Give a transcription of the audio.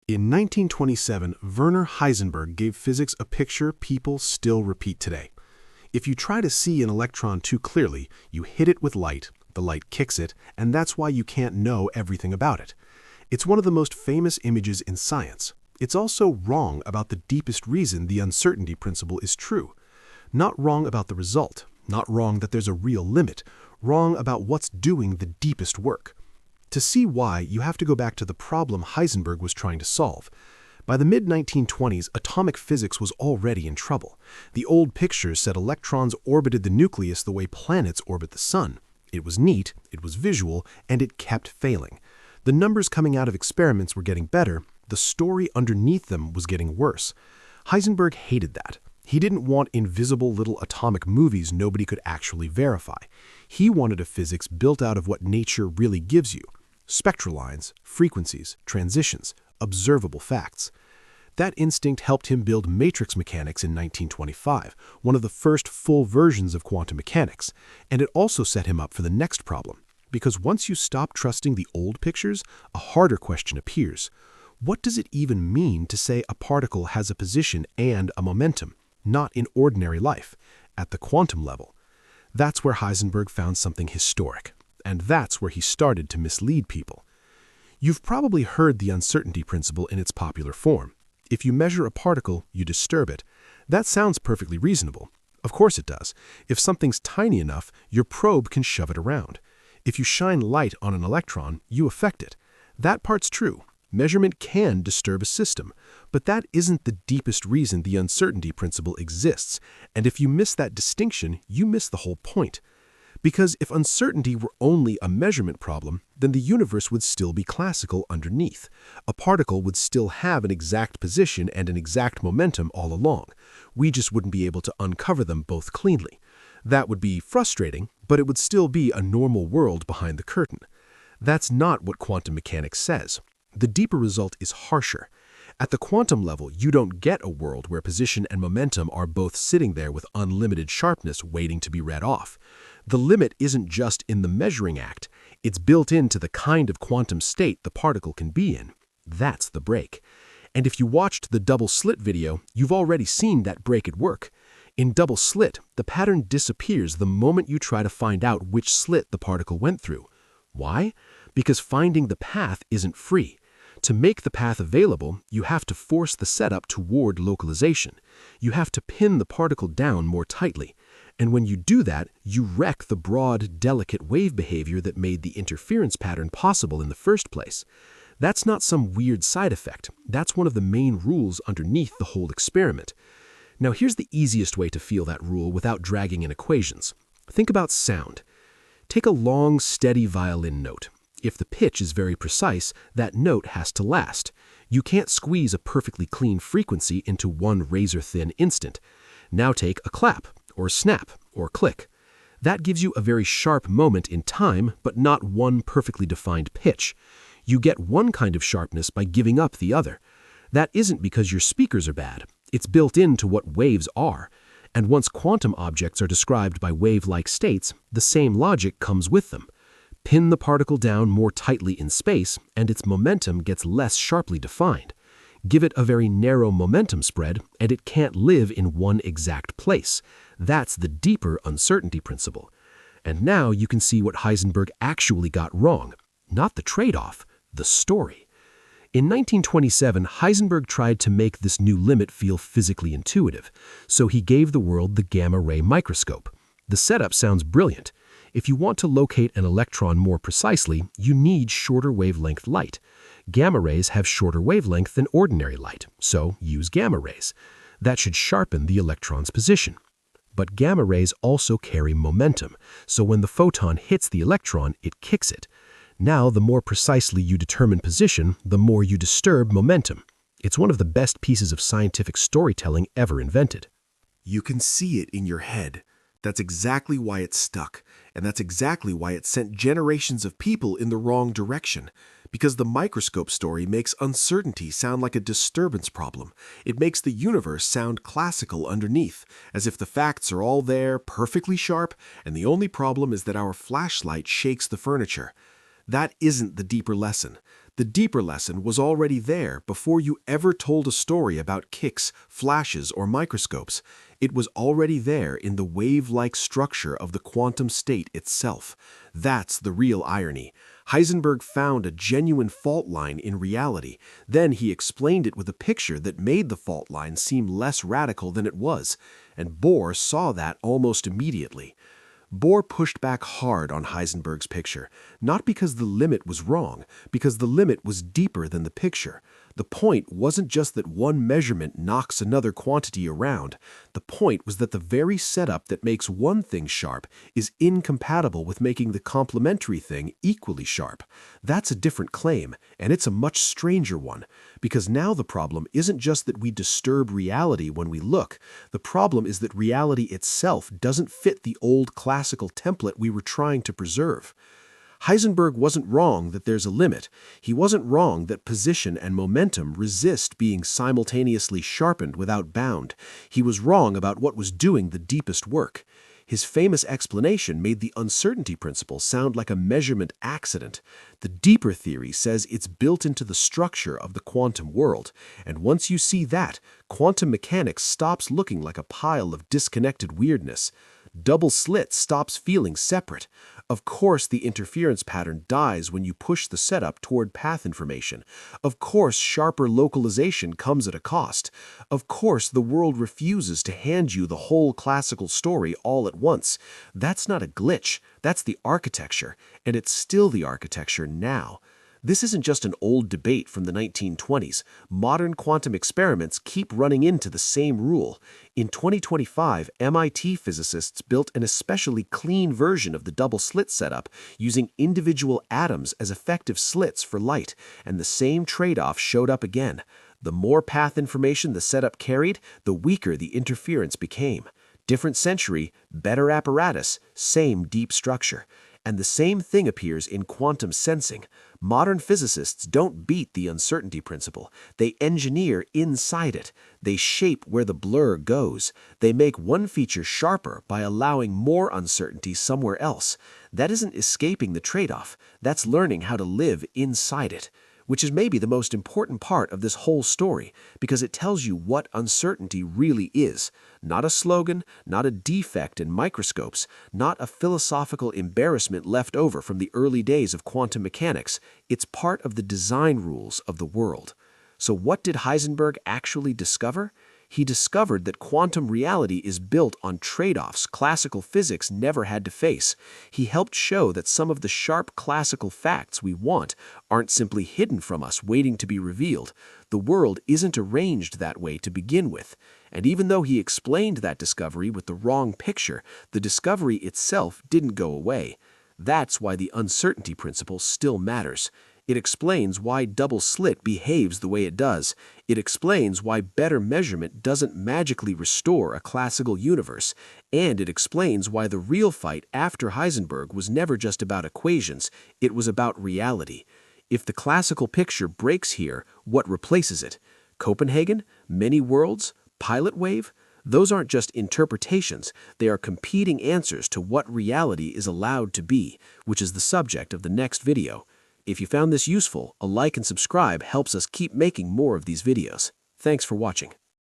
In 1927, Werner Heisenberg gave physics a picture people still repeat today. If you try to see an electron too clearly, you hit it with light, the light kicks it, and that's why you can't know everything about it. It's one of the most famous images in science. It's also wrong about the deepest reason the uncertainty principle is true. Not wrong about the result, not wrong that there's a real limit, wrong about what's doing the deepest work. To see why, you have to go back to the problem Heisenberg was trying to solve. By the mid-1920s, atomic physics was already in trouble. The old pictures said electrons orbited the nucleus the way planets orbit the sun. It was neat, it was visual, and it kept failing. The numbers coming out of experiments were getting better, the story underneath them was getting worse. Heisenberg hated that. He didn't want invisible little atomic movies nobody could actually verify. He wanted a physics built out of what nature really gives you. Spectral lines, frequencies, transitions, observable facts. That instinct helped him build matrix mechanics in 1925, one of the first full versions of quantum mechanics, and it also set him up for the next problem. Because once you stop trusting the old pictures, a harder question appears. What does it even mean to say a particle has a position and a momentum, not in ordinary life, at the quantum level? That's where Heisenberg found something historic. And that's where he started to mislead people. You've probably heard the uncertainty principle in its popular form. If you measure a particle, you disturb it. That sounds perfectly reasonable. Of course it does. If something's tiny enough, your probe can shove it around. If you shine light on an electron, you affect it. That part's true. Measurement can disturb a system, but that isn't the deepest reason the uncertainty principle exists. And if you miss that distinction, you miss the whole point. Because if uncertainty were only a measurement problem, then the universe would still be classical underneath. A particle would still have an exact position and an exact momentum all along. We just wouldn't be able to uncover them both cleanly. That would be frustrating, but it would still be a normal world behind the curtain. That's not what quantum mechanics says. The deeper result is harsher. At the quantum level, you don't get a world where position and momentum are both sitting there with unlimited sharpness waiting to be read off. The limit isn't just in the measuring act, it's built into the kind of quantum state the particle can be in. That's the break. And if you watched the Double Slit video, you've already seen that break at work. In Double Slit, the pattern disappears the moment you try to find out which slit the particle went through. Why? Because finding the path isn't free. To make the path available, you have to force the setup toward localization. You have to pin the particle down more tightly. And when you do that, you wreck the broad, delicate wave behavior that made the interference pattern possible in the first place. That's not some weird side effect. That's one of the main rules underneath the whole experiment. Now here's the easiest way to feel that rule without dragging in equations. Think about sound. Take a long, steady violin note. If the pitch is very precise, that note has to last. You can't squeeze a perfectly clean frequency into one razor-thin instant. Now take a clap, or snap, or click. That gives you a very sharp moment in time, but not one perfectly defined pitch. You get one kind of sharpness by giving up the other. That isn't because your speakers are bad. It's built into what waves are. And once quantum objects are described by wave-like states, the same logic comes with them. Pin the particle down more tightly in space, and its momentum gets less sharply defined. Give it a very narrow momentum spread, and it can't live in one exact place. That's the deeper uncertainty principle. And now you can see what Heisenberg actually got wrong. Not the trade-off, the story. In 1927, Heisenberg tried to make this new limit feel physically intuitive, so he gave the world the Gamma-Ray Microscope. The setup sounds brilliant. If you want to locate an electron more precisely, you need shorter wavelength light. Gamma rays have shorter wavelength than ordinary light, so use gamma rays. That should sharpen the electron's position. But gamma rays also carry momentum, so when the photon hits the electron, it kicks it. Now, the more precisely you determine position, the more you disturb momentum. It's one of the best pieces of scientific storytelling ever invented. You can see it in your head. That's exactly why it stuck, and that's exactly why it sent generations of people in the wrong direction. Because the microscope story makes uncertainty sound like a disturbance problem. It makes the universe sound classical underneath, as if the facts are all there, perfectly sharp, and the only problem is that our flashlight shakes the furniture. That isn't the deeper lesson. The deeper lesson was already there before you ever told a story about kicks, flashes, or microscopes. It was already there in the wave-like structure of the quantum state itself. That's the real irony. Heisenberg found a genuine fault line in reality. Then he explained it with a picture that made the fault line seem less radical than it was. And Bohr saw that almost immediately. Bohr pushed back hard on Heisenberg's picture, not because the limit was wrong, because the limit was deeper than the picture. The point wasn't just that one measurement knocks another quantity around. The point was that the very setup that makes one thing sharp is incompatible with making the complementary thing equally sharp. That's a different claim, and it's a much stranger one, because now the problem isn't just that we disturb reality when we look. The problem is that reality itself doesn't fit the old classical template we were trying to preserve. Heisenberg wasn't wrong that there's a limit. He wasn't wrong that position and momentum resist being simultaneously sharpened without bound. He was wrong about what was doing the deepest work. His famous explanation made the uncertainty principle sound like a measurement accident. The deeper theory says it's built into the structure of the quantum world, and once you see that, quantum mechanics stops looking like a pile of disconnected weirdness. Double slit stops feeling separate. Of course, the interference pattern dies when you push the setup toward path information. Of course, sharper localization comes at a cost. Of course, the world refuses to hand you the whole classical story all at once. That's not a glitch. That's the architecture, and it's still the architecture now. This isn't just an old debate from the 1920s. Modern quantum experiments keep running into the same rule. In 2025, MIT physicists built an especially clean version of the double slit setup using individual atoms as effective slits for light, and the same trade-off showed up again. The more path information the setup carried, the weaker the interference became. Different century, better apparatus, same deep structure. And the same thing appears in quantum sensing. Modern physicists don't beat the uncertainty principle. They engineer inside it. They shape where the blur goes. They make one feature sharper by allowing more uncertainty somewhere else. That isn't escaping the trade-off. That's learning how to live inside it, which is maybe the most important part of this whole story, because it tells you what uncertainty really is. Not a slogan, not a defect in microscopes, not a philosophical embarrassment left over from the early days of quantum mechanics. It's part of the design rules of the world. So what did Heisenberg actually discover? He discovered that quantum reality is built on trade-offs classical physics never had to face. He helped show that some of the sharp classical facts we want aren't simply hidden from us waiting to be revealed. The world isn't arranged that way to begin with. And even though he explained that discovery with the wrong picture, the discovery itself didn't go away. That's why the uncertainty principle still matters. It explains why double slit behaves the way it does. It explains why better measurement doesn't magically restore a classical universe. And it explains why the real fight after Heisenberg was never just about equations, it was about reality. If the classical picture breaks here, what replaces it? Copenhagen? Many worlds? Pilot wave? Those aren't just interpretations, they are competing answers to what reality is allowed to be, which is the subject of the next video. If you found this useful, a like and subscribe helps us keep making more of these videos. Thanks for watching.